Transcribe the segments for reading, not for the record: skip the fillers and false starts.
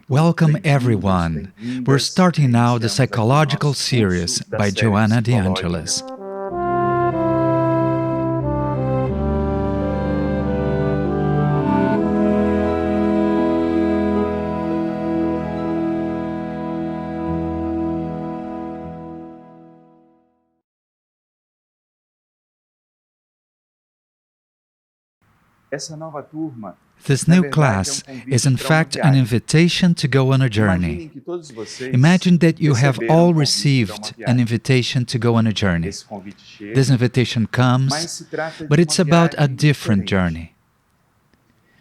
Welcome everyone. We're starting now the psychological series by Joana de Angelis. This new class is in fact an invitation to go on a journey. Imagine that you have all received an invitation to go on a journey. This invitation comes, but it's about a different journey.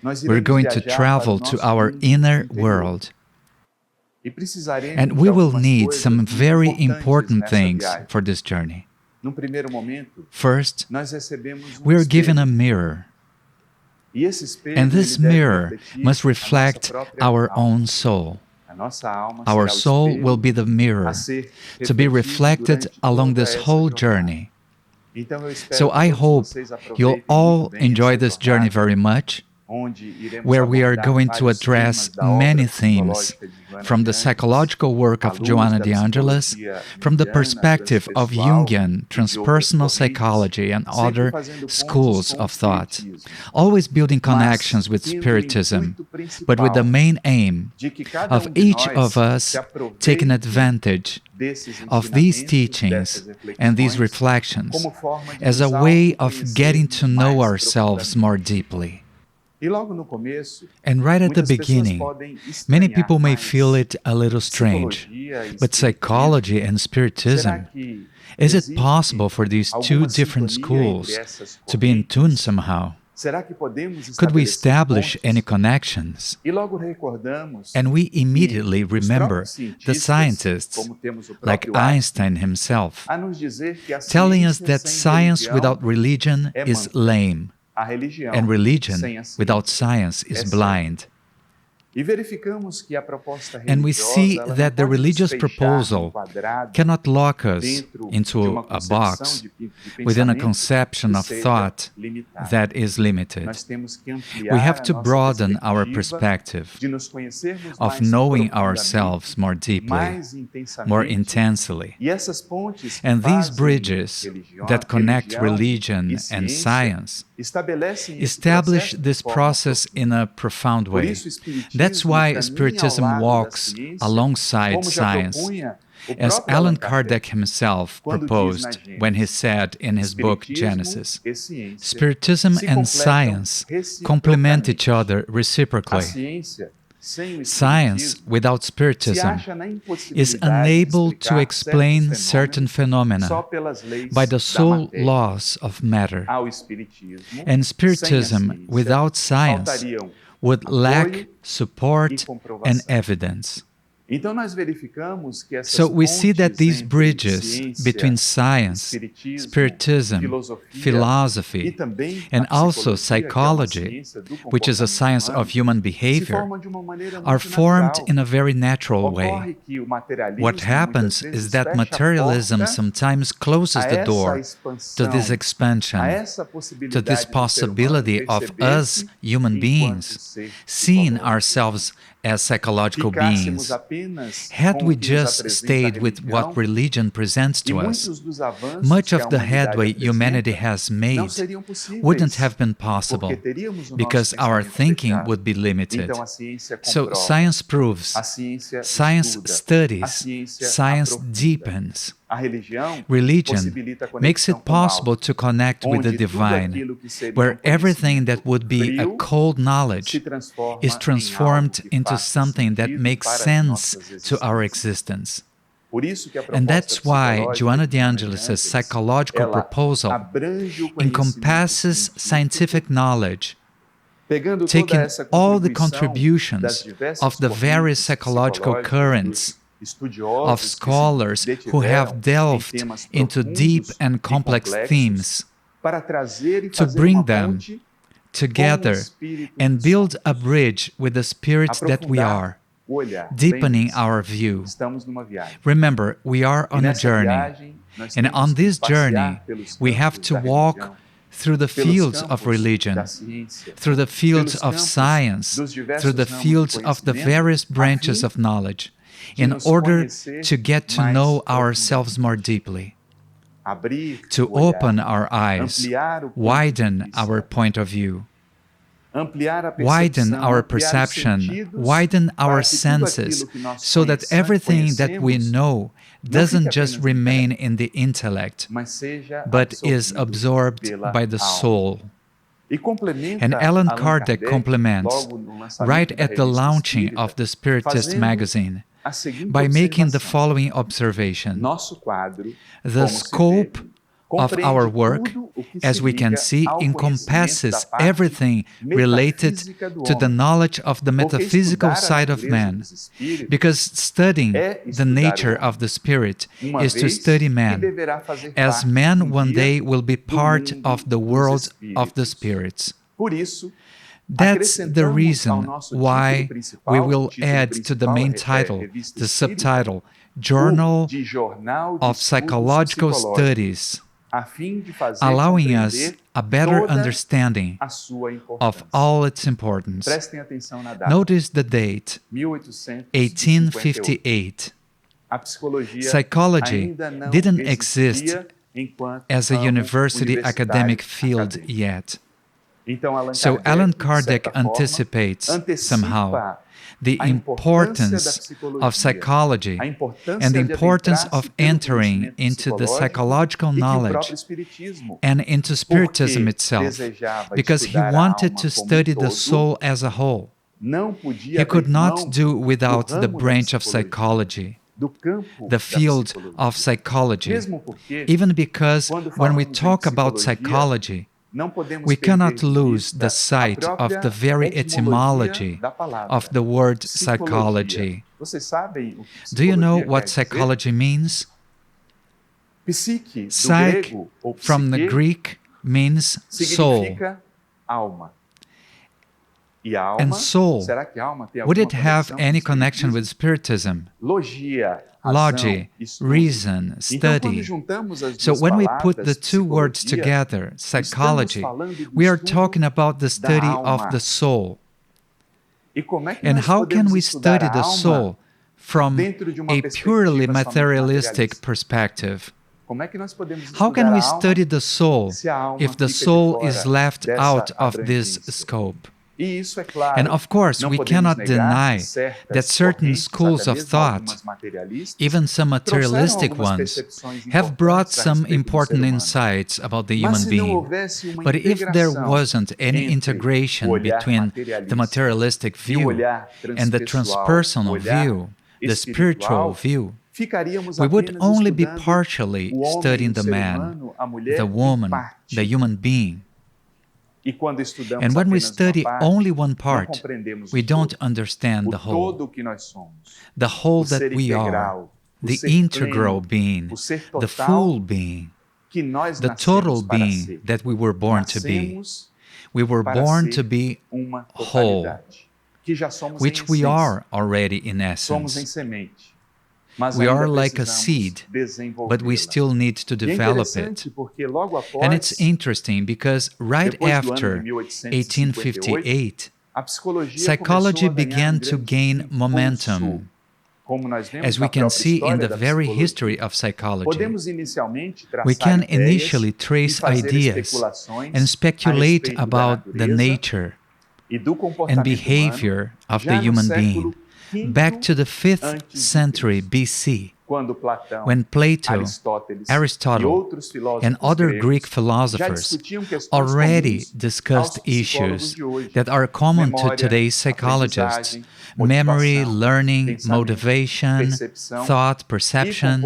We're going to travel to our inner world. And we will need some very important things for this journey. First, we are given a mirror. And this mirror must reflect our own soul. Our soul will be the mirror to be reflected along this whole journey. So I hope you'll all enjoy this journey very much, where we are going to address many themes from the psychological work of Joana de Angelis, from the perspective of Jungian transpersonal psychology and other schools of thought, always building connections with Spiritism, but with the main aim of each of us taking advantage of these teachings and these reflections as a way of getting to know ourselves more deeply. And right at the beginning, many people may feel it a little strange. But psychology and Spiritism, is it possible for these two different schools to be in tune somehow? Could we establish any connections? And we immediately remember the scientists, like Einstein himself, telling us that science without religion is lame. And religion without science is blind. And we see that the religious proposal cannot lock us into a box within a conception of thought that is limited. We have to broaden our perspective of knowing ourselves more deeply, more intensely. And these bridges that connect religion and science establish this process in a profound way. That's why Spiritism walks alongside science, as Allan Kardec himself proposed when he said in his book Genesis. Spiritism and science complement each other reciprocally. Science without Spiritism is unable to explain certain phenomena by the sole laws of matter. And Spiritism without science would lack support and evidence. So we see that these bridges between science, Spiritism, philosophy, and also psychology, which is a science of human behavior, are formed in a very natural way. What happens is that materialism sometimes closes the door to this expansion, to this possibility of us, human beings, seeing ourselves as psychological beings. Had we just stayed with what religion presents to us, much of the headway humanity has made wouldn't have been possible, because our thinking would be limited. So science proves, science studies, science deepens. Religion makes it possible to connect with the divine, where everything that would be a cold knowledge is transformed into something that makes sense to our existence. And that's why Joana de Angelis' psychological proposal encompasses scientific knowledge, taking all the contributions of the various psychological currents of scholars who have delved into deep and complex themes, to bring them together and build a bridge with the spirit that we are, deepening our view. Remember, we are on a journey, and on this journey, we have to walk through the fields of religion, through the fields of science, through the fields of the various branches of knowledge, in order to get to know ourselves more deeply, to open our eyes, widen our point of view, widen our perception, widen our senses, so that everything that we know doesn't just remain in the intellect, but is absorbed by the soul. And Allan Kardec complements, right at the launching of the Spiritist magazine, by making the following observation. The scope of our work, as we can see, encompasses everything related to the knowledge of the metaphysical side of man, because studying the nature of the Spirit is to study man, as man one day will be part of the world of the spirits. That's the reason why we will add to the main title, the subtitle, Journal of Psychological Studies, allowing us a better understanding of all its importance. Notice the date, 1858. Psychology didn't exist as a university academic field yet. So Allan Kardec anticipates, somehow, the importance of psychology and the importance of entering into the psychological knowledge and into Spiritism itself, because he wanted to study the soul as a whole. He could not do without the branch of psychology, the field of psychology, even because when we talk about psychology, we cannot lose the sight of the very etymology of the word psychology. Do you know what psychology means? Psyche, from the Greek, means soul. And soul, would it have any connection with Spiritism? Logic, reason, study. So when we put the two words together, psychology, we are talking about the study of the soul. And how can we study the soul from a purely materialistic perspective? How can we study the soul if the soul is left out of this scope? And of course, we cannot deny that certain schools of thought, even some materialistic ones, have brought some important insights about the human being. But if there wasn't any integration between the materialistic view and the transpersonal view, the spiritual view, we would only be partially studying the man, the woman, the human being. And when we study only one part, we don't understand the whole that we are, the integral being, the full being, the total being that we were born to be. We were born to be whole, which we are already in essence. We are like a seed, but we still need to develop it. And it's interesting because right after 1858, psychology began to gain momentum, as we can see in the very history of psychology. We can initially trace ideas and speculate about the nature and behavior of the human being back to the 5th century BC, when Plato, Aristotle, and other Greek philosophers already discussed issues that are common to today's psychologists: memory, learning, motivation, thought, perception,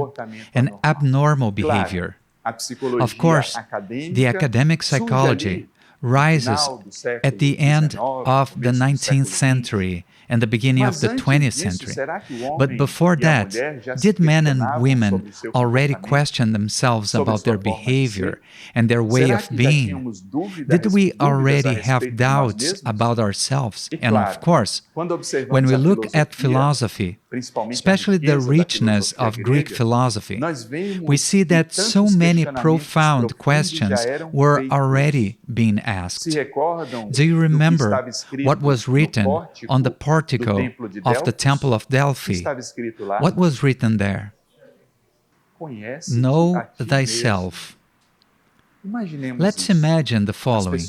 and abnormal behavior. Of course, the academic psychology rises at the end of the 19th century and the beginning of the 20th century. But before that, did men and women already question themselves about their behavior and their way of being? Did we already have doubts about ourselves? And of course, when we look at philosophy, especially the richness of Greek philosophy, we see that so many profound questions were already being asked. Do you remember what was written on the portico of the Temple of Delphi? What was written there? Know thyself. Let's imagine the following.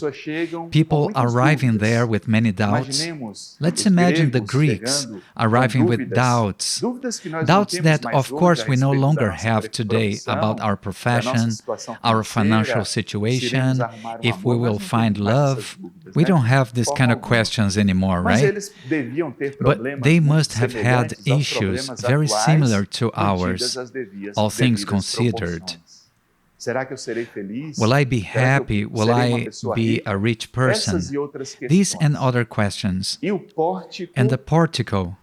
People arriving there with many doubts. Let's imagine the Greeks arriving with doubts. Doubts that, of course, we no longer have today about our profession, our financial situation, if we will find love. We don't have these kind of questions anymore, right? But they must have had issues very similar to ours, all things considered. Will I be happy? Will I be a rich person? These and other questions. And the portico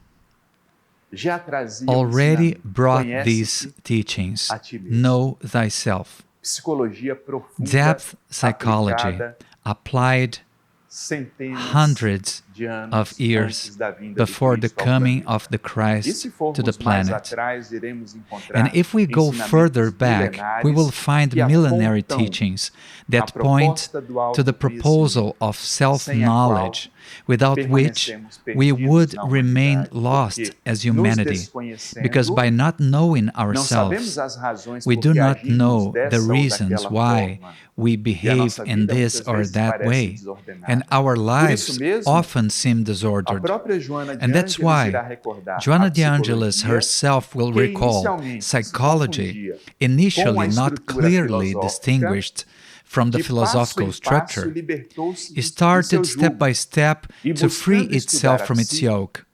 already brought these teachings. Know thyself. Depth psychology applied hundreds of years before the coming of the Christ to the planet. And if we go further back, we will find millenary teachings that point to the proposal of self-knowledge, without which we would remain lost as humanity, because by not knowing ourselves, we do not know the reasons why we behave in this or that way, and our lives often seem disordered. And that's why Joana de Angelis herself will recall psychology, initially not clearly distinguished from the philosophical structure, started step by step to free itself from its yoke,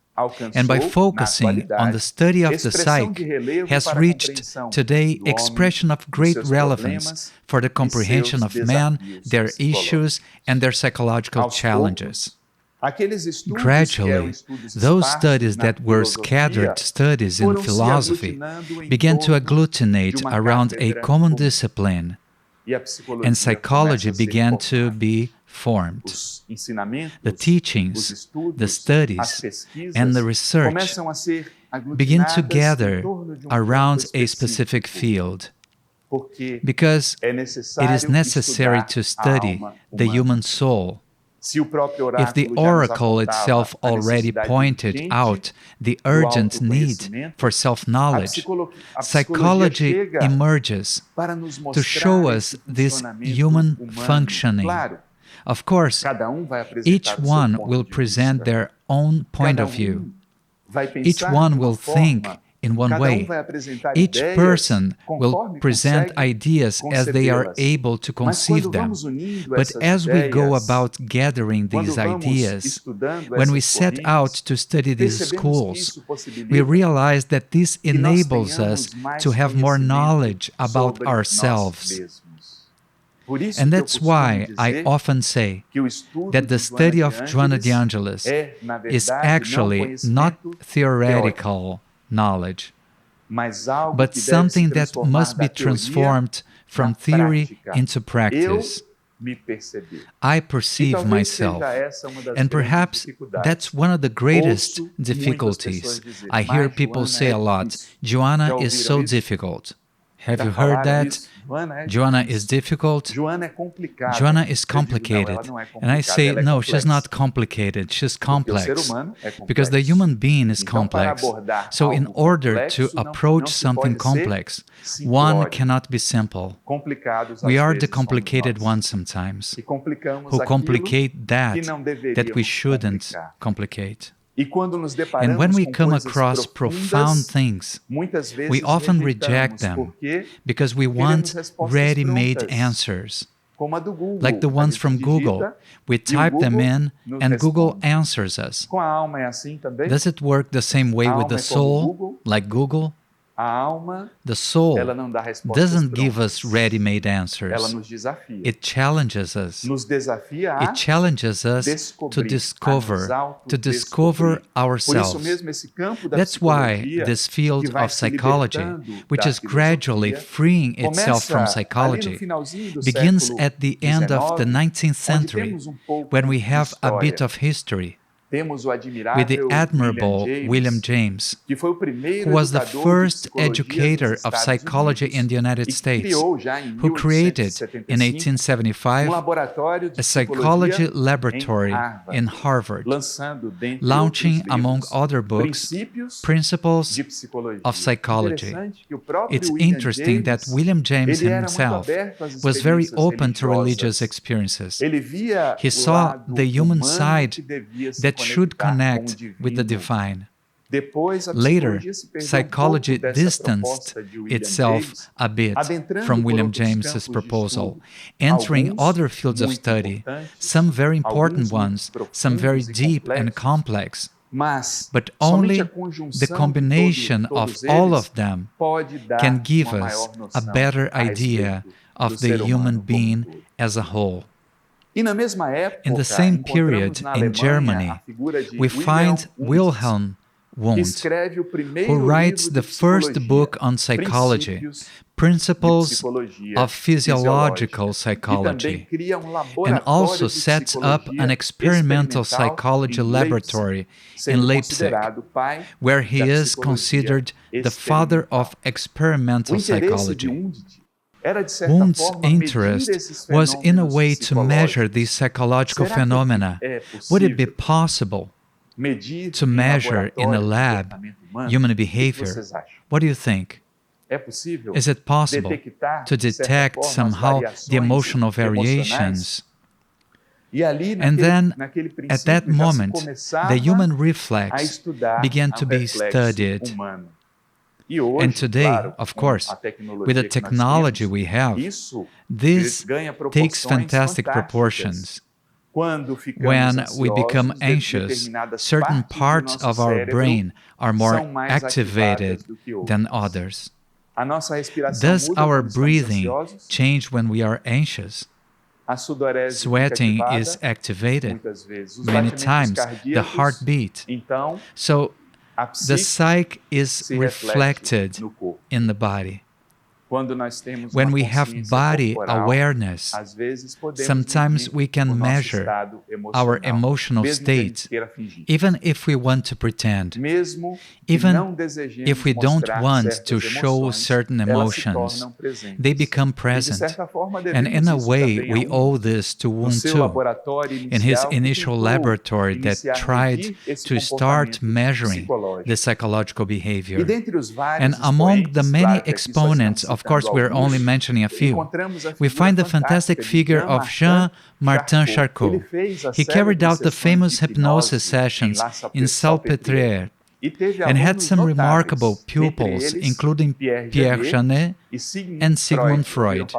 and by focusing on the study of the psyche, has reached today expression of great relevance for the comprehension of man, their issues, and their psychological challenges. Gradually, those studies that were scattered studies in philosophy began to agglutinate around a common discipline, and psychology began to be formed. The teachings, the studies, and the research begin to gather around a specific field, because it is necessary to study the human soul. If the oracle itself already pointed out the urgent need for self-knowledge, psychology emerges to show us this human functioning. Of course, each one will present their own point of view. Each one will think in one way. Each person will present ideas as they are able to conceive them. But as we go about gathering these ideas, when we set out to study these schools, we realize that this enables us to have more knowledge about ourselves. And that's why I often say that the study of Joana de Angelis is actually not theoretical knowledge, but something that must be transformed from theory into practice. I perceive myself, and perhaps that's one of the greatest difficulties. I hear people say a lot, Joana is so difficult. Have you heard that? Joana is difficult. Joana is complicated. And I say, no, she's not complicated, she's complex. Because the human being is complex. So in order to approach something complex, one cannot be simple. We are the complicated ones sometimes, who complicate that we shouldn't complicate. And when we come across profound things, we often reject them because we want ready-made answers. Like the ones from Google. We type them in and Google answers us. Does it work the same way with the soul, like Google? The soul doesn't give us ready-made answers. It challenges us. It challenges us to discover ourselves. That's why this field of psychology, which is gradually freeing itself from psychology, begins at the end of the 19th century, when we have a bit of history with the admirable William James, who was the first educator of psychology in the United States, who created in 1875 a psychology laboratory in Harvard, launching, among other books, Principles of Psychology. It's interesting that William James himself was very open to religious experiences. He saw the human side that should connect with the divine. Later, psychology distanced itself a bit from William James's proposal, entering other fields of study, some very important ones, some very deep and complex. But only the combination of all of them can give us a better idea of the human being as a whole. In the same period, in Germany, we find Wilhelm Wundt, who writes the first book on psychology, Principles of Physiological Psychology, and also sets up an experimental psychology laboratory in Leipzig, where he is considered the father of experimental psychology. Wundt's interest was in a way to measure these psychological phenomena. Would it be possible to measure in a lab human behavior? What do you think? Is it possible to detect somehow the emotional variations? And then, at that moment, the human reflex began to be studied. And today, of course, with the technology we have, this takes fantastic proportions. When we become anxious, certain parts of our brain are more activated than others. Does our breathing change when we are anxious? Sweating is activated. Many times, the heartbeat. So, the psyche is reflected in the body. When we have body awareness, sometimes we can measure our emotional state, even if we want to pretend, even if we don't want to show certain emotions, they become present. And in a way, we owe this to Wundt too, in his initial laboratory that tried to start measuring the psychological behavior. And among the many exponents, of course, we're only mentioning a few, we find the fantastic figure of Jean-Martin Charcot. He carried out the famous hypnosis sessions in Salpêtrière and had some remarkable pupils, including Pierre Janet and Sigmund Freud.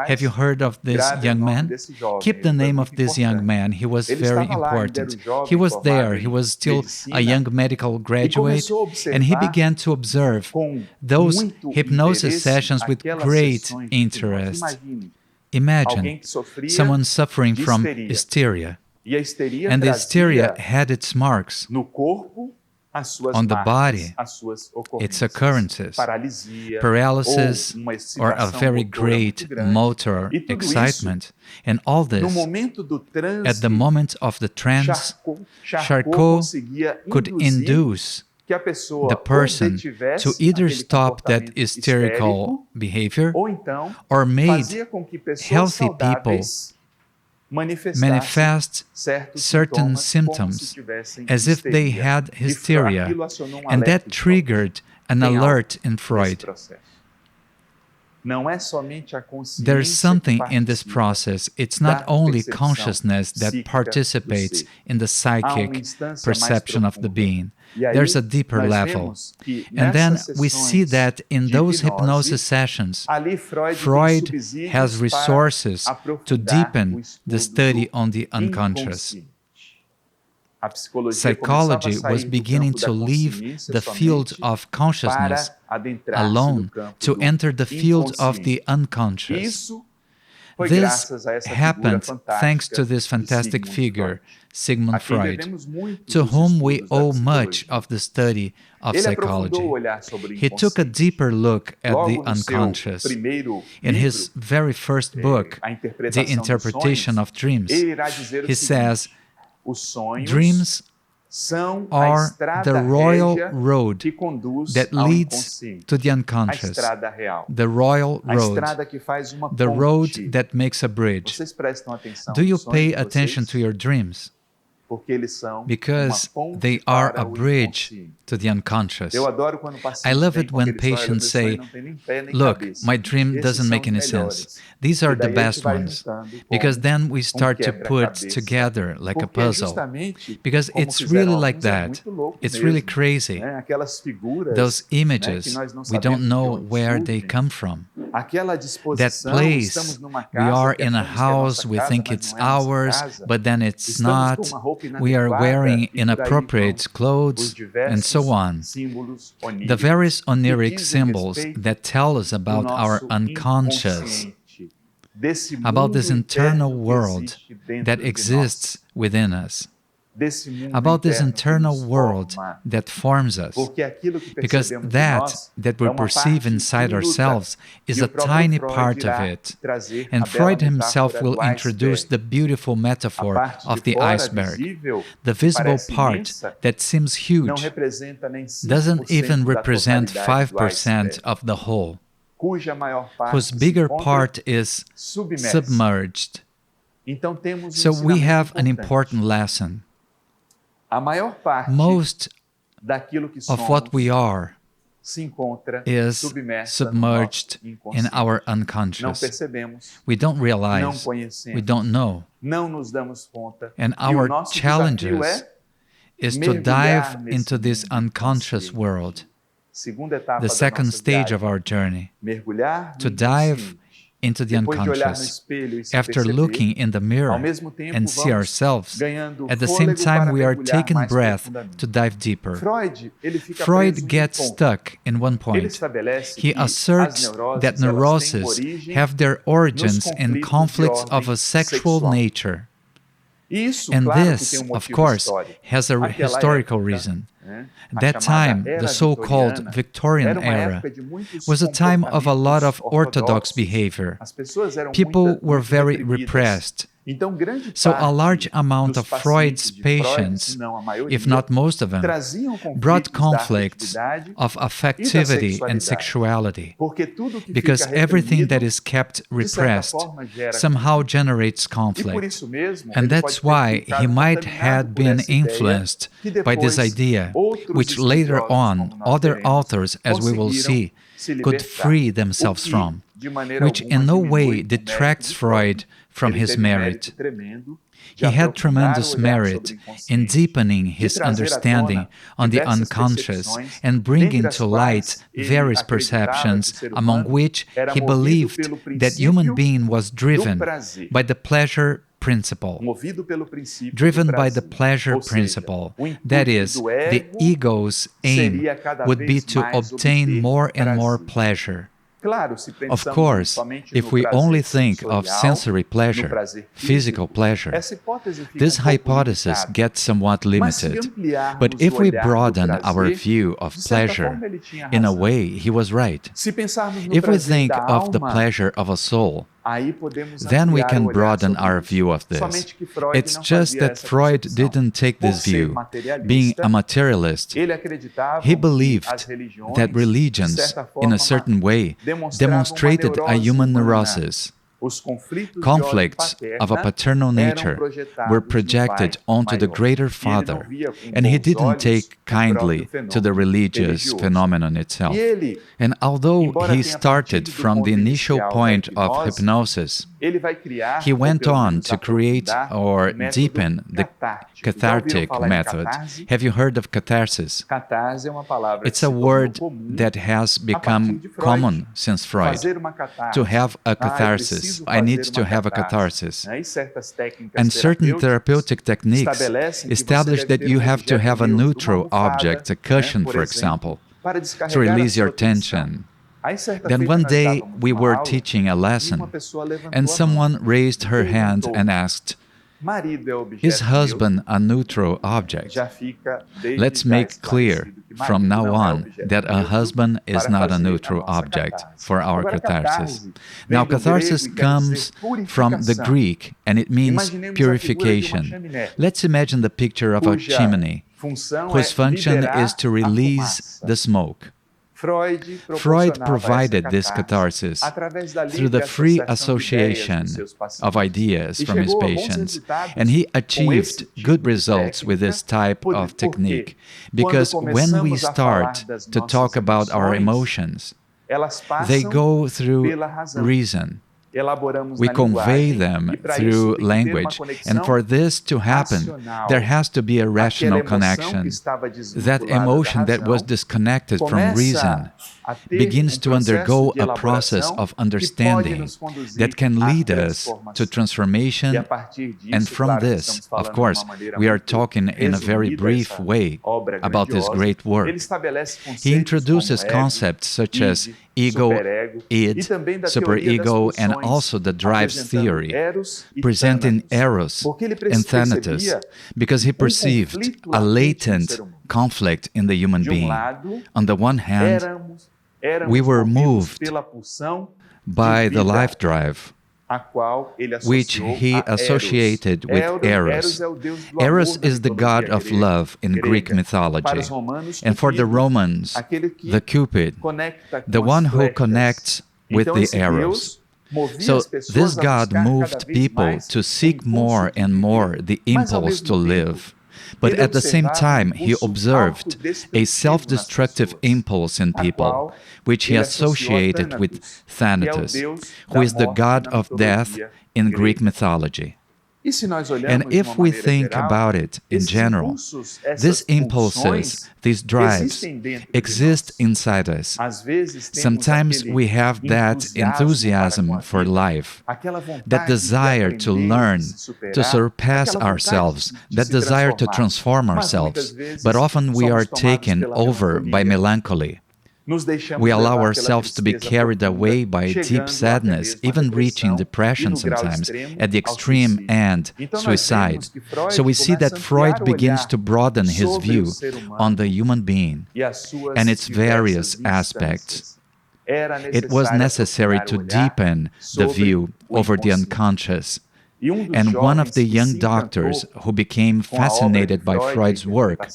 Have you heard of this young man? Keep the name of this young man. He was very important. He was there. He was still a young medical graduate, and he began to observe those hypnosis sessions with great interest. Imagine someone suffering from hysteria, and the hysteria had its marks on the body, its occurrences, paralysis, or a very great motor excitement. And all this, at the moment of the trance, Charcot could induce the person to either stop that hysterical behavior or made healthy people manifest certain symptoms as if they had hysteria, and that triggered an alert in Freud. There's something in this process. It's not only consciousness that participates in the psychic perception of the being. There's a deeper level. And then we see that in those hypnosis sessions, Freud has resources to deepen the study on the unconscious. Psychology was beginning to leave the field of consciousness alone to enter the field of the unconscious. This happened thanks to this fantastic figure, Sigmund Freud, to whom we owe much of the study of psychology. He took a deeper look at the unconscious. In his very first book, The Interpretation of Dreams, he says, dreams are the royal road that leads to the unconscious, the royal road, the road that makes a bridge. Do you pay attention to your dreams? Because they are a bridge to the unconscious. I love it when patients say, look, my dream doesn't make any sense. These are the best ones. Because then we start to put together like a puzzle. Because it's really like that. It's really crazy. Those images, we don't know where they come from. That place, we are in a house, we think it's ours, but then it's not. We are wearing inappropriate clothes, and so on. The various oniric symbols that tell us about our unconscious, about this internal world that exists within us, about this internal world that forms us, because that we perceive inside ourselves is a tiny part of it. And Freud himself will introduce the beautiful metaphor of the iceberg. The visible part that seems huge doesn't even represent 5% of the whole, whose bigger part is submerged. So we have an important lesson. Most of what we are is submerged in our unconscious. We don't realize, we don't know. And our challenges is to dive into this unconscious world, the second stage of our journey, to dive into the unconscious. After looking in the mirror and see ourselves, at the same time we are taking breath to dive deeper. Freud gets stuck in one point. He asserts that neuroses have their origins in conflicts of a sexual nature. And this, of course, has a historical reason. That time, the so-called Victorian era, was a time of a lot of orthodox behavior. People were very repressed. So a large amount of Freud's patients, if not most of them, brought conflicts of affectivity and sexuality, because everything that is kept repressed somehow generates conflict. And that's why he might have been influenced by this idea, which later on other authors, as we will see, could free themselves from, which in no way detracts Freud from his merit. He had tremendous merit in deepening his understanding on the unconscious and bringing to light various perceptions, among which he believed that human being was driven by the pleasure principle. Driven by the pleasure principle, that is, the ego's aim would be to obtain more and more pleasure. Of course, if we only think of sensory pleasure, physical pleasure, this hypothesis gets somewhat limited. But if we broaden our view of pleasure, in a way, he was right. If we think of the pleasure of a soul, then we can broaden our view of this. It's just that Freud didn't take this view. Being a materialist, he believed that religions, in a certain way, demonstrated a human neurosis. Conflicts of a paternal nature were projected onto the greater father, and he didn't take kindly to the religious phenomenon itself. And although he started from the initial point of hypnosis, He went on to create or deepen the cathartic method. Have you heard of catharsis? It's a word that has become common since Freud. To have a catharsis. I need to have a catharsis. And certain therapeutic techniques establish that you have to have a neutral object, a cushion, for example, to release your tension. Then one day we were teaching a lesson, and someone raised her hand and asked, "Is husband a neutral object?" Let's make clear from now on that a husband is not a neutral object for our catharsis. Now, catharsis comes from the Greek, and it means purification. Let's imagine the picture of a chimney, whose function is to release the smoke. Freud provided this catharsis through the free association of ideas from his patients, and he achieved good results with this type of technique, because when we start to talk about our emotions, they go through reason. We convey them through language, and for this to happen, there has to be a rational connection. That emotion that was disconnected from reason begins to undergo a process of understanding that can lead us to transformation, and from this, of course, we are talking in a very brief way about this great work. He introduces concepts such as ego, id, superego, and also the drives theory, presenting Eros and Thanatos, because he perceived a latent conflict in the human being. On the one hand, we were moved by the life drive, which he associated with Eros. Eros is the god of love in Greek mythology. And for the Romans, the Cupid, the one who connects with the Eros. So this god moved people to seek more and more the impulse to live. But at the same time, he observed a self-destructive impulse in people, which he associated with Thanatos, who is the god of death in Greek mythology. And if we think about it in general, these impulses, these drives, exist inside us. Sometimes we have that enthusiasm for life, that desire to learn, to surpass ourselves, that desire to transform ourselves, but often we are taken over by melancholy. We allow ourselves to be carried away by deep sadness, even reaching depression sometimes, at the extreme end, suicide. So we see that Freud begins to broaden his view on the human being and its various aspects. It was necessary to deepen the view over the unconscious. And one of the young doctors who became fascinated by Freud's work,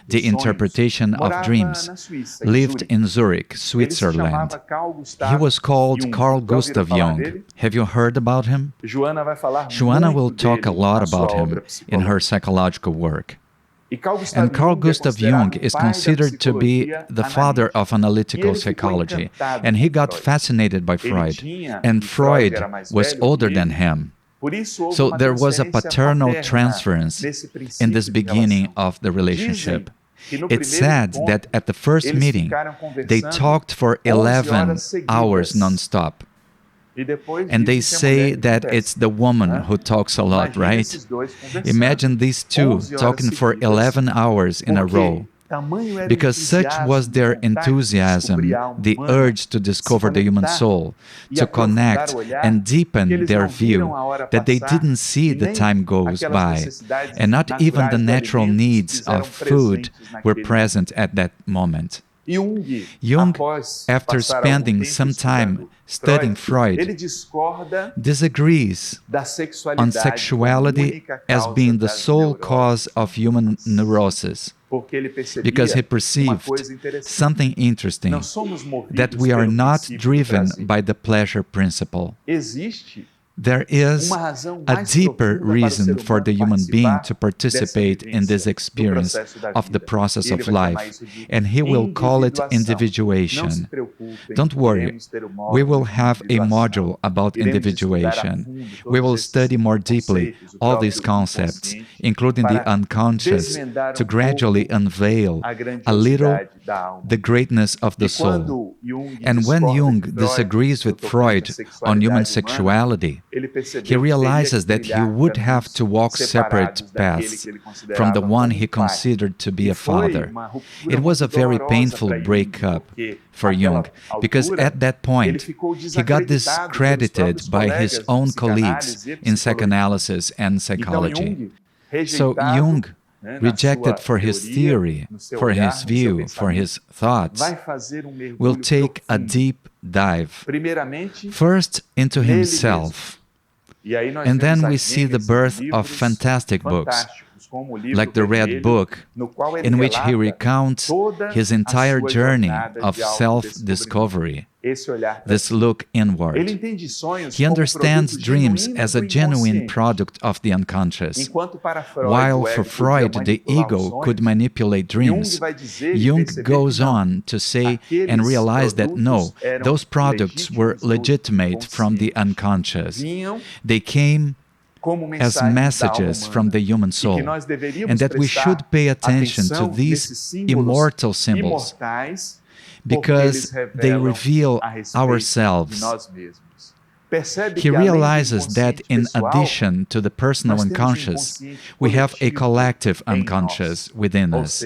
the interpretation of dreams, lived in Zurich, Switzerland. He was called Carl Gustav Jung. Have you heard about him? Joanna will talk a lot about him in her psychological work. And Carl Gustav Jung is considered to be the father of analytical psychology, and he got fascinated by Freud, and Freud was older than him. So there was a paternal transference in this beginning of the relationship. It's said that at the first meeting, they talked for 11 hours non-stop. And they say that it's the woman who talks a lot, right? Imagine these two talking for 11 hours in a row. Because such was their enthusiasm, the urge to discover the human soul, to connect and deepen their view, that they didn't see the time goes by, and not even the natural needs of food were present at that moment. Jung, after spending some time studying Freud, disagrees on sexuality as being the sole cause of human neurosis, because he perceived something interesting, that we are not driven by the pleasure principle. There is a deeper reason for the human being to participate in this experience of the process of life, and he will call it individuation. Don't worry, we will have a module about individuation. We will study more deeply all these concepts, including the unconscious, to gradually unveil a little the greatness of the soul. And when Jung disagrees with Freud on human sexuality, he realizes that he would have to walk separate paths from the one he considered to be a father. It was a very painful breakup for Jung, because at that point, he got discredited by his own colleagues in psychoanalysis and psychology. So Jung, rejected for his theory, for his view, for his thoughts, will take a deep dive, first into himself, and then we see the birth of fantastic books, like the Red Book, in which he recounts his entire journey of self-discovery, this look inward. He understands dreams as a genuine product of the unconscious. While for Freud the ego could manipulate dreams, Jung goes on to say and realize that no, those products were legitimate from the unconscious. They came as messages from the human soul, and that we should pay attention to these immortal symbols because they reveal ourselves. He realizes that in addition to the personal unconscious, we have a collective unconscious within us.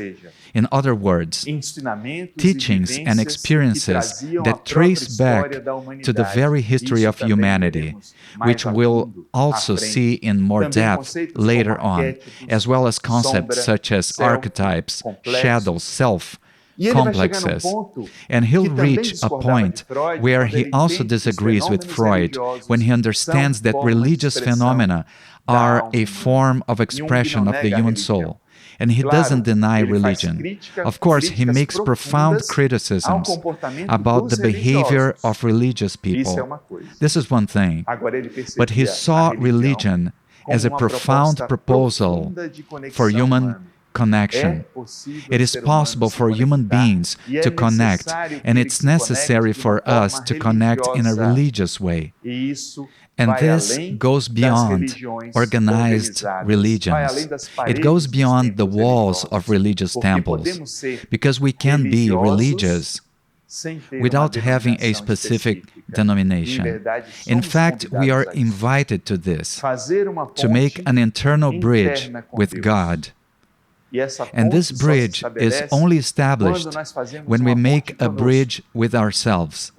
In other words, teachings and experiences that trace back to the very history of humanity, which we'll also see in more depth later on, as well as concepts such as archetypes, shadows, self, complexes. And he'll reach a point where he also disagrees with Freud when he understands that religious phenomena are a form of expression of the human soul. And he doesn't deny religion. Of course, he makes profound criticisms about the behavior of religious people. This is one thing. But he saw religion as a profound proposal for human connection. It is possible for human beings to connect, and it's necessary for us to connect in a religious way. And this goes beyond organized religions. It goes beyond the walls of religious temples, because we can be religious without having a specific denomination. In fact, we are invited to this, to make an internal bridge with God. And this bridge is only established when we make a bridge with ourselves.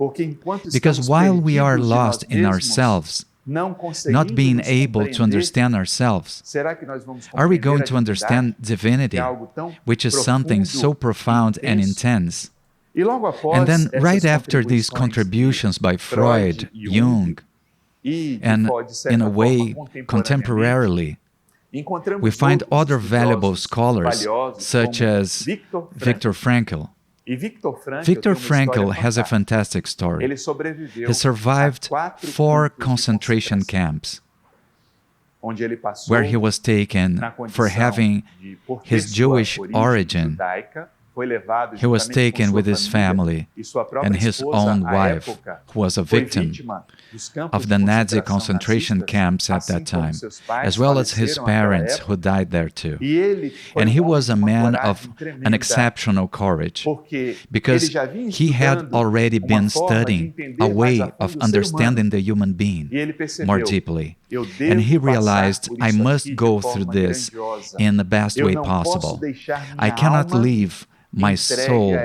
Because while we are lost in ourselves, not being able to understand ourselves, are we going to understand divinity, which is something so profound and intense? And then right after these contributions by Freud, Jung, and in a way contemporarily, we find other valuable scholars, such as Viktor Frankl. Viktor Frankl has a fantastic story. He survived 4 concentration camps, where he was taken for having his Jewish origin. He was taken with his family and his own wife, who was a victim of the Nazi concentration camps at that time, as well as his parents, who died there too. And he was a man of an exceptional courage, because he had already been studying a way of understanding the human being more deeply. And he realized, I must go through this in the best way possible. I cannot leave my soul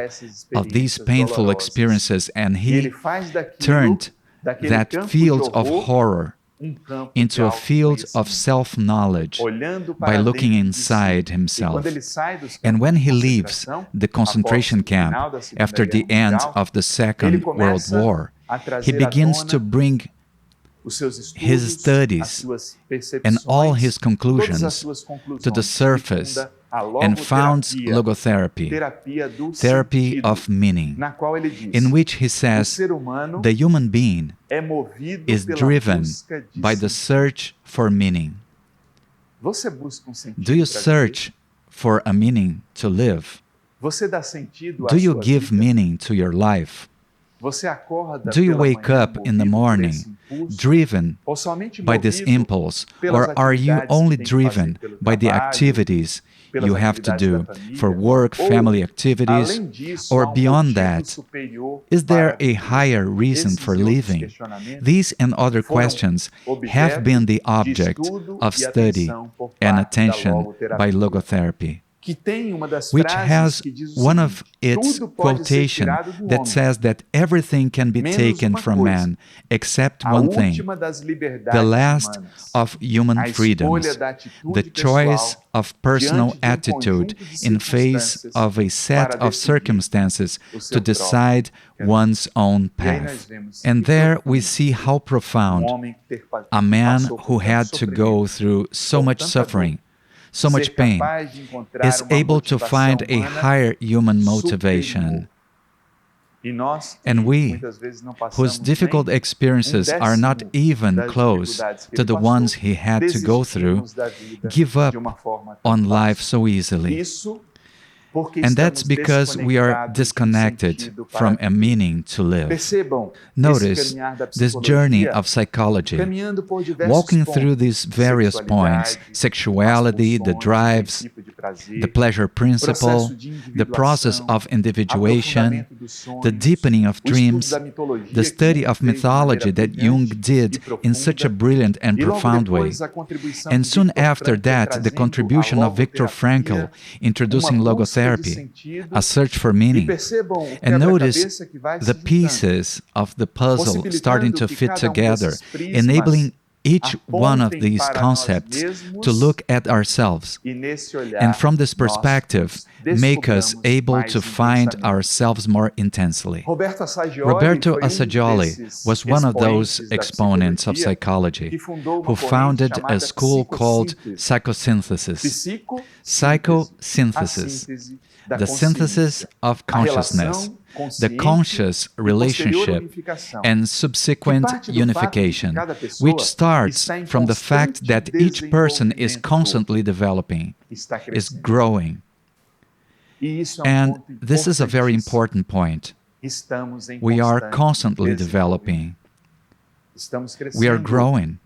of these painful experiences, and he turned that field of horror into a field of self-knowledge by looking inside himself. And when he leaves the concentration camp after the end of the Second World War, he begins to bring his studies and all his conclusions to the surface and founds logotherapy, therapy of meaning, in which he says the human being is driven by the search for meaning. Do you search for a meaning to live? Do you give meaning to your life? Do you wake up in the morning driven by this impulse, or are you only driven by the activities you have to do for work, family activities, or beyond that? Is there a higher reason for living? These and other questions have been the object of study and attention by logotherapy, which has one of its quotation that says that everything can be taken from man except one thing, the last of human freedoms, the choice of personal attitude in face of a set of circumstances to decide one's own path. And there we see how profound a man who had to go through so much suffering, so much pain, is able to find a higher human motivation. And we, whose difficult experiences are not even close to the ones he had to go through, give up on life so easily. And that's because we are disconnected from a meaning to live. Notice this journey of psychology, walking through these various points: sexuality, the drives, the pleasure principle, the process of individuation, the deepening of dreams, the study of mythology that Jung did in such a brilliant and profound way. And soon after that, the contribution of Viktor Frankl, introducing logotherapy, a search for meaning. And notice the pieces of the puzzle starting to fit together, enabling each one of these concepts to look at ourselves, and from this perspective, make us able to find ourselves more intensely. Roberto Assagioli was one of those exponents of psychology who founded a school called psychosynthesis. Psychosynthesis, the synthesis of consciousness, the conscious relationship and subsequent unification, which starts from the fact that each person is constantly developing, is growing. And this is a very important point. We are constantly developing. We are growing.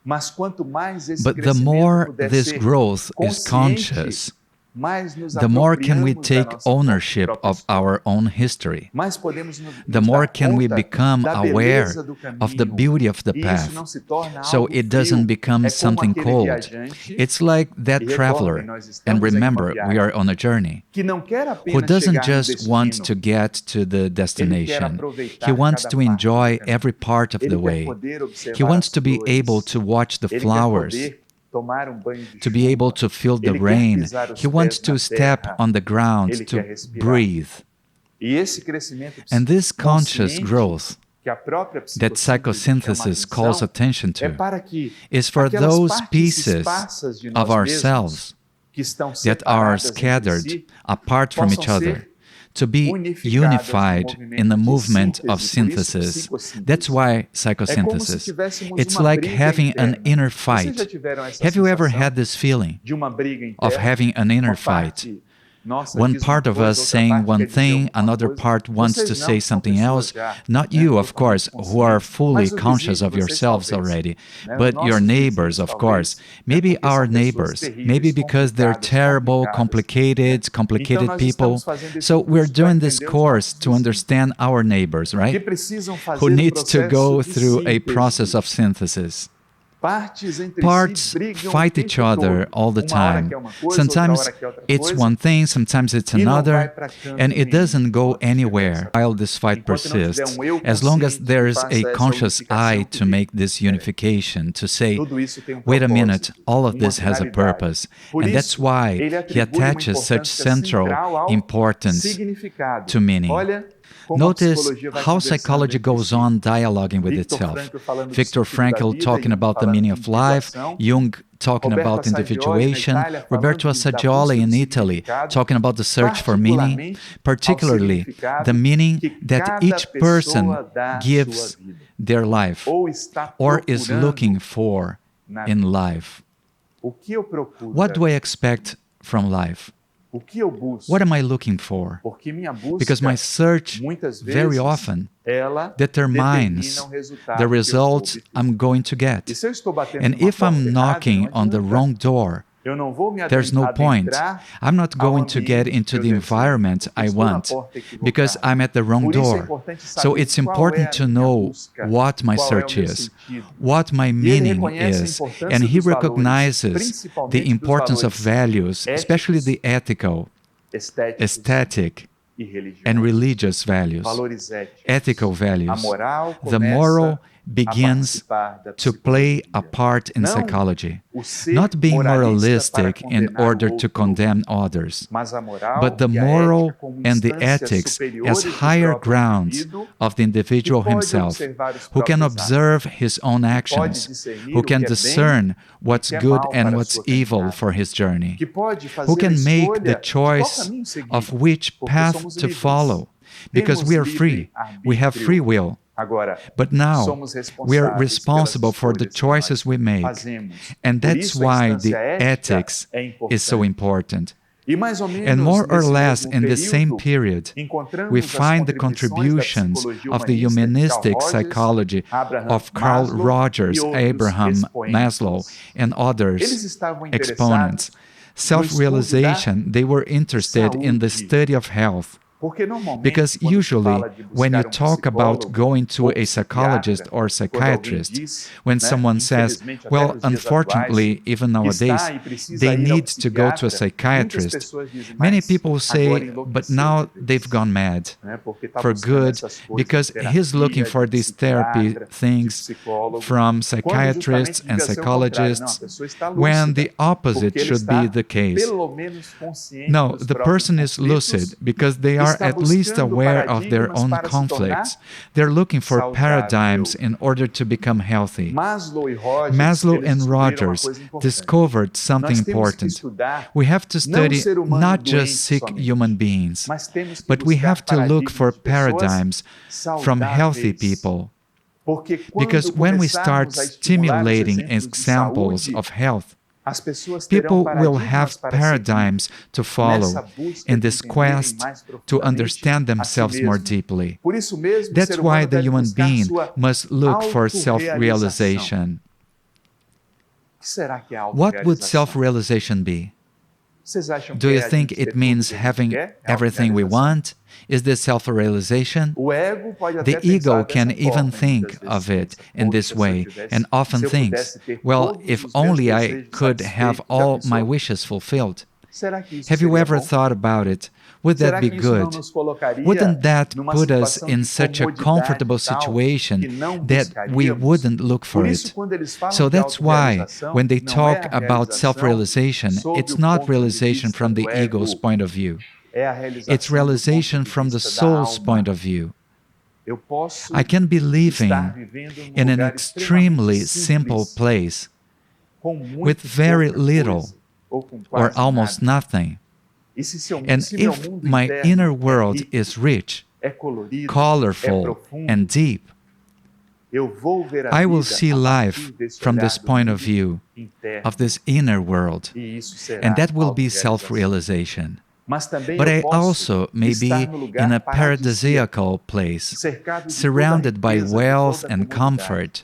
But the more this growth is conscious, the more can we take ownership of our own history. The more can we become aware of the beauty of the path, so it doesn't become something cold. It's like that traveler, and remember, we are on a journey, who doesn't just want to get to the destination. He wants to enjoy every part of the way. He wants to be able to watch the flowers, to be able to feel the rain. He wants to step on the ground, to breathe. And this conscious growth that psychosynthesis calls attention to is for those pieces of ourselves that are scattered apart from each other, to be unified in the movement of synthesis. That's why psychosynthesis. It's like having an inner fight. Have you ever had this feeling of having an inner fight? One part of us saying one thing, another part wants to say something else. Not you, of course, who are fully conscious of yourselves already, but your neighbors, of course. Maybe our neighbors, maybe because they're terrible, complicated people. So we're doing this course to understand our neighbors, right? Who needs to go through a process of synthesis. Parts fight each other all the time. Sometimes it's one thing, sometimes it's another, and it doesn't go anywhere while this fight persists, as long as there is a conscious eye to make this unification, to say, wait a minute, all of this has a purpose. And that's why he attaches such central importance to meaning. Notice how psychology goes on dialoguing with itself. Viktor Frankl talking about the meaning of life, Jung talking about individuation, Roberto Assagioli in Italy talking about the search for meaning, particularly the meaning that each person gives their life or is looking for in life. What do I expect from life? What am I looking for? Because my search very often determines the results I'm going to get. And if I'm knocking on the wrong door, there's no point. I'm not going to get into the environment I want because I'm at the wrong door. So it's important to know what my search is, what my meaning is. And he recognizes the importance of values, especially the ethical, aesthetic, and religious values, ethical values. The moral begins to play a part in psychology, not being moralistic in order to condemn others, but the moral and the ethics as higher grounds of the individual himself, who can observe his own actions, who can discern what's good and what's evil for his journey, who can make the choice of which path to follow, because we are free, we have free will. But now, we are responsible for the choices we make, and that's why the ethics is so important. And more or less in the same period, we find the contributions of the humanistic psychology of Carl Rogers, Abraham Maslow, and others exponents. Self-realization, they were interested in the study of health. Because usually, when you talk about going to a psychologist or psychiatrist, when someone says, well, unfortunately, even nowadays, they need to go to a psychiatrist, many people say, but now they've gone mad for good, because he's looking for these therapy things from psychiatrists and psychologists, when the opposite should be the case. No, the person is lucid because they are at least aware of their own conflicts. They're looking for paradigms in order to become healthy. Maslow and Rogers discovered something important. We have to study not just sick human beings, but we have to look for paradigms from healthy people. Because when we start stimulating examples of health, people will have paradigms to follow in this quest to understand themselves more deeply. That's why the human being must look for self-realization. What would self-realization be? Do you think it means having everything we want? Is this self-realization? The ego can even think of it in this way and often thinks, well, if only I could have all my wishes fulfilled. Have you ever thought about it? Would that be good? Wouldn't that put us in such a comfortable situation that we wouldn't look for it? So that's why when they talk about self-realization, it's not realization from the ego's point of view. It's realization from the soul's point of view. I can be living in an extremely simple place with very little or almost nothing. And if my inner world is rich, colorful, and deep, I will see life from this point of view, of this inner world, and that will be self-realization. But I also may be in a paradisiacal place, surrounded by wealth and comfort.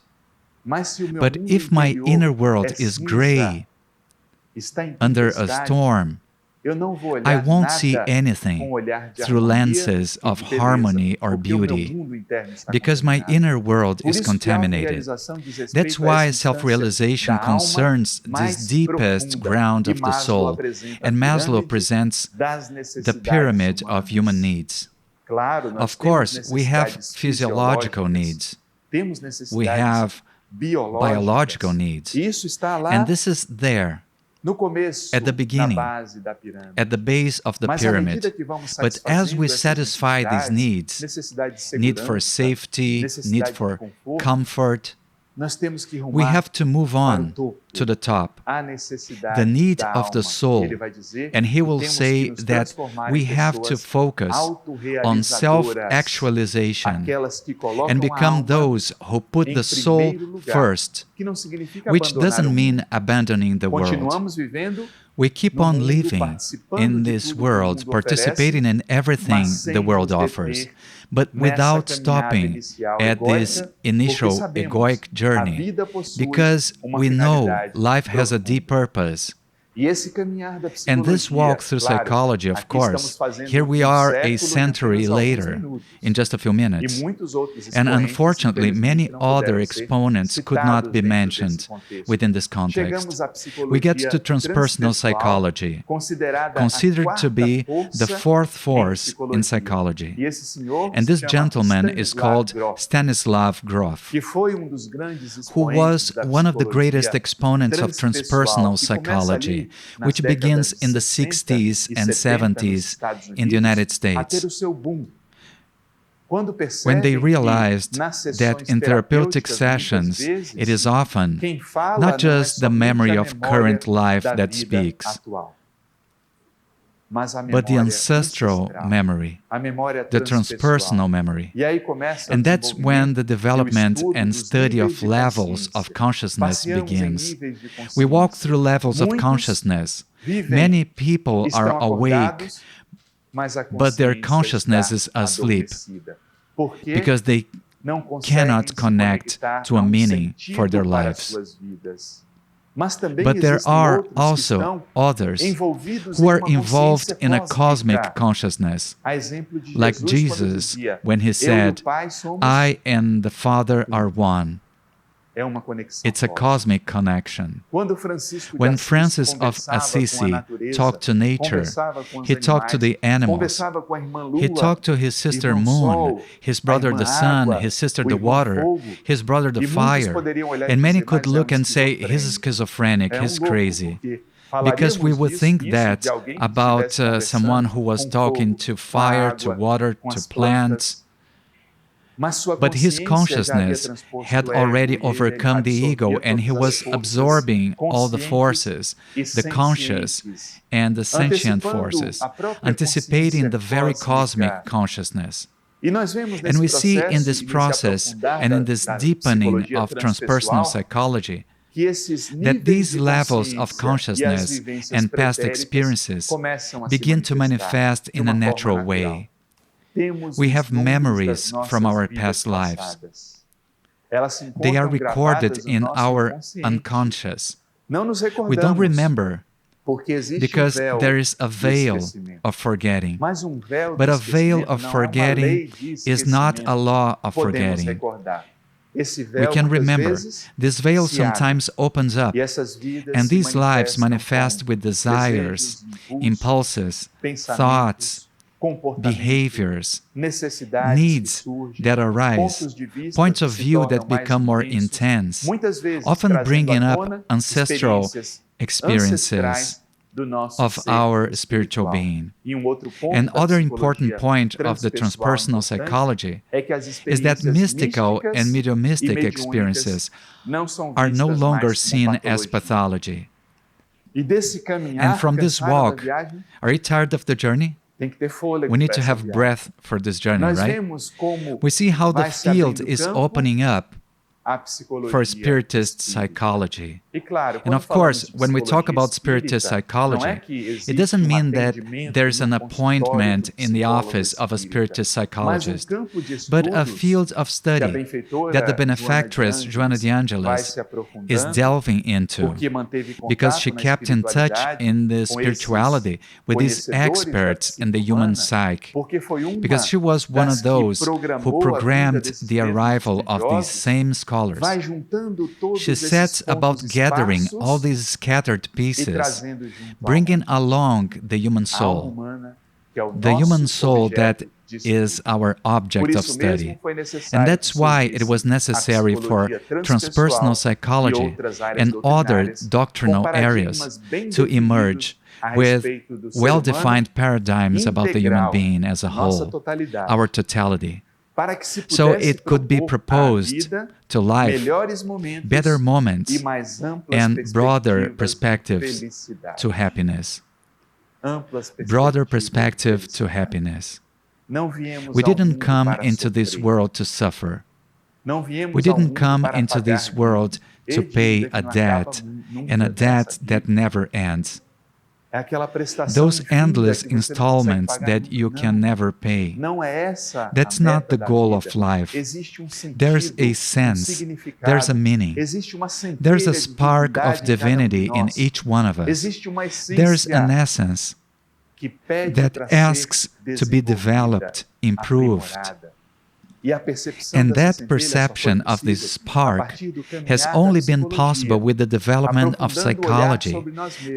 But if my inner world is gray, under a storm, I won't see anything through lenses of harmony or beauty, because my inner world is contaminated. That's why self-realization concerns this deepest ground of the soul, and Maslow presents the pyramid of human needs. Of course, we have physiological needs. We have biological needs, and this is there. at the beginning, at the base of the pyramid. But as we satisfy these needs, need for safety, need for comfort, we have to move on to the top, the need of the soul. And he will say that we have to focus on self-actualization and become those who put the soul first, which doesn't mean abandoning the world. We keep on living in this world, participating in everything the world offers, but without stopping at this initial egoic journey, because we know life has a deep purpose. And this walk through psychology, of course, here we are a century later, in just a few minutes. And unfortunately, many other exponents could not be mentioned within this context. We get to transpersonal psychology, considered to be the fourth force in psychology. And this gentleman is called Stanislav Grof, who was one of the greatest exponents of transpersonal psychology, which begins in the 60s and 70s in the United States, when they realized that in therapeutic sessions, it is often not just the memory of current life that speaks, but the ancestral memory, the transpersonal memory. And that's when the development and study of levels of consciousness begins. We walk through levels of consciousness. Many people are awake, but their consciousness is asleep, because they cannot connect to a meaning for their lives. But there are also others who are involved in a cosmic consciousness, like Jesus when he said, "I and the Father are one." It's a cosmic connection. When Francis of Assisi talked to nature, he talked to the animals, he talked to his sister Moon, his brother the Sun, his sister the Water, his brother the Fire, and many could look and say, he's schizophrenic, he's crazy. Because we would think that about someone who was talking to fire, to water, to plants. But his consciousness had already overcome the ego, and he was absorbing all the forces, the conscious and the sentient forces, anticipating the very cosmic consciousness. And we see in this process and in this deepening of transpersonal psychology that these levels of consciousness and past experiences begin to manifest in a natural way. We have memories from our past lives. They are recorded in our unconscious. We don't remember because there is a veil of forgetting. But a veil of forgetting is not a law of forgetting. We can remember. This veil sometimes opens up, and these lives manifest with desires, impulses, thoughts, behaviors, needs that arise, points of view that become more intense, often bringing up ancestral experiences of our spiritual being. Another important point of the transpersonal psychology is that mystical and mediumistic experiences are no longer seen as pathology. And from this walk, are you tired of the journey? We need to have breath for this journey, right? We see how the field is opening up for Spiritist psychology. And of course, when we talk about Spiritist psychology, it doesn't mean that there's an appointment in the office of a Spiritist psychologist, but a field of study that the benefactress Joana de Angelis is delving into, because she kept in touch in the spirituality with these experts in the human psyche, because she was one of those who programmed the arrival of these same scholars. She sets about gathering all these scattered pieces, bringing along the human soul. the human soul that is our object of study. And that's why it was necessary for transpersonal psychology and other doctrinal areas to emerge with well-defined paradigms about the human being as a whole, our totality. So it could be proposed to life better moments and broader perspectives to happiness. Broader perspective to happiness. We didn't come into this world to suffer. We didn't come into this world to pay a debt, and a debt that never ends. Those endless installments that you can never pay. That's not the goal of life. There's a sense, there's a meaning, there's a spark of divinity in each one of us. There's an essence that asks to be developed, improved. And that perception of this spark has only been possible with the development of psychology,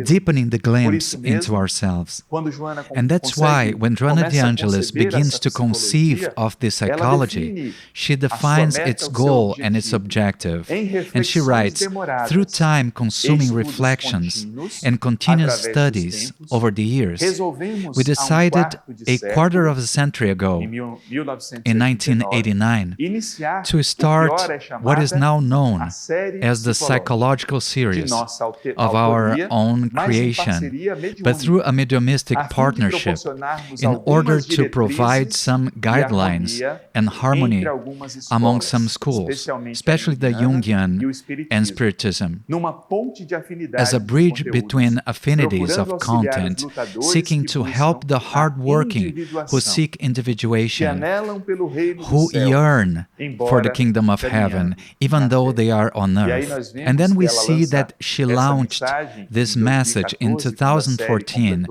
deepening the glimpse into ourselves. And that's why when Joana de Angelis begins to conceive of this psychology, she defines its goal and its objective. And she writes, through time-consuming reflections and continuous studies over the years, we decided a quarter of a century ago, in 1989, to start what is now known as the psychological series of our own creation, but through a mediumistic partnership, in order to provide some guidelines and harmony among some schools, especially the Jungian and Spiritism, as a bridge between affinities of content, seeking to help the hardworking who seek individuation, who yearn for the kingdom of heaven, even though they are on earth. And then we see that she launched this message in 2014,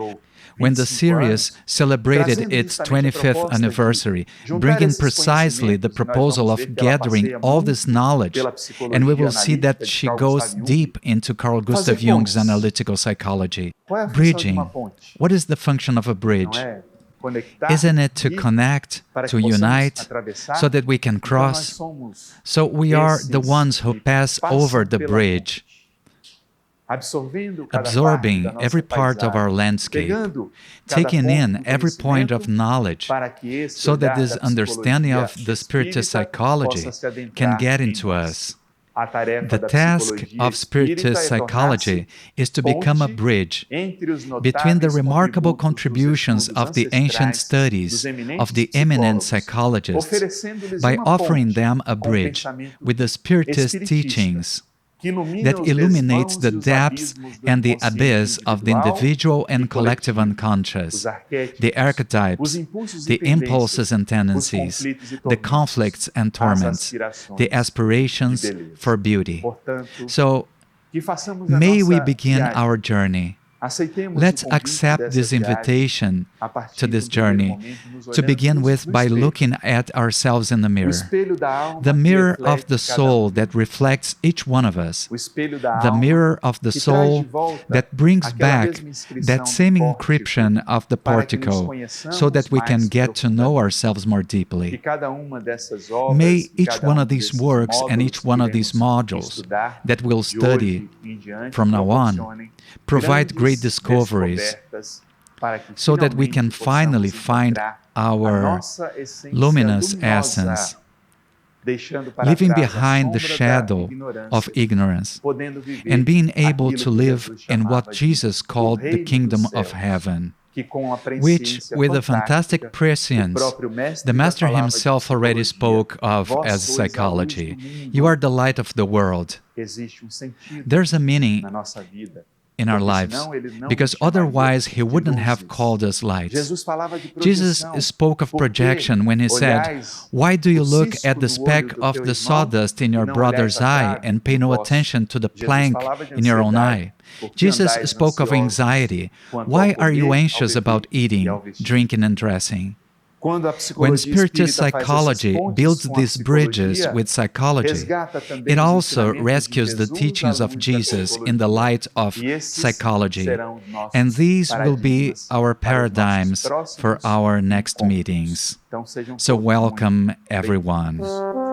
when the series celebrated its 25th anniversary, bringing precisely the proposal of gathering all this knowledge. And we will see that she goes deep into Carl Gustav Jung's analytical psychology. Bridging. What is the function of a bridge? Isn't it to connect, to unite, so that we can cross? So we are the ones who pass over the bridge, absorbing every part of our landscape, taking in every point of knowledge, so that this understanding of the Spiritist psychology can get into us. The task of Spiritist psychology is to become a bridge between the remarkable contributions of the ancient studies of the eminent psychologists by offering them a bridge with the Spiritist teachings that illuminates the depths and the abyss of the individual and collective unconscious, the archetypes, the impulses and tendencies, the conflicts and torments, the aspirations for beauty. So, may we begin our journey. Let's accept this invitation to this journey, to begin with by looking at ourselves in the mirror of the soul that reflects each one of us, the mirror of the soul that brings back that same encryption of the portico, so that we can get to know ourselves more deeply. May each one of these works and each one of these modules that we'll study from now on provide great discoveries, so that we can finally find our luminous essence, leaving behind the shadow of ignorance, and being able to live in what Jesus called the kingdom of heaven, which, with a fantastic prescience, the Master himself already spoke of as psychology. You are the light of the world. There's a meaning in our lives, because otherwise he wouldn't have called us light. Jesus spoke of projection when he said, "Why do you look at the speck of the sawdust in your brother's eye and pay no attention to the plank in your own eye?" Jesus spoke of anxiety. "Why are you anxious about eating, drinking, and dressing?" When Spiritist psychology builds these bridges with psychology, it also rescues the teachings of Jesus in the light of psychology. And these will be our paradigms for our next meetings. So welcome, everyone.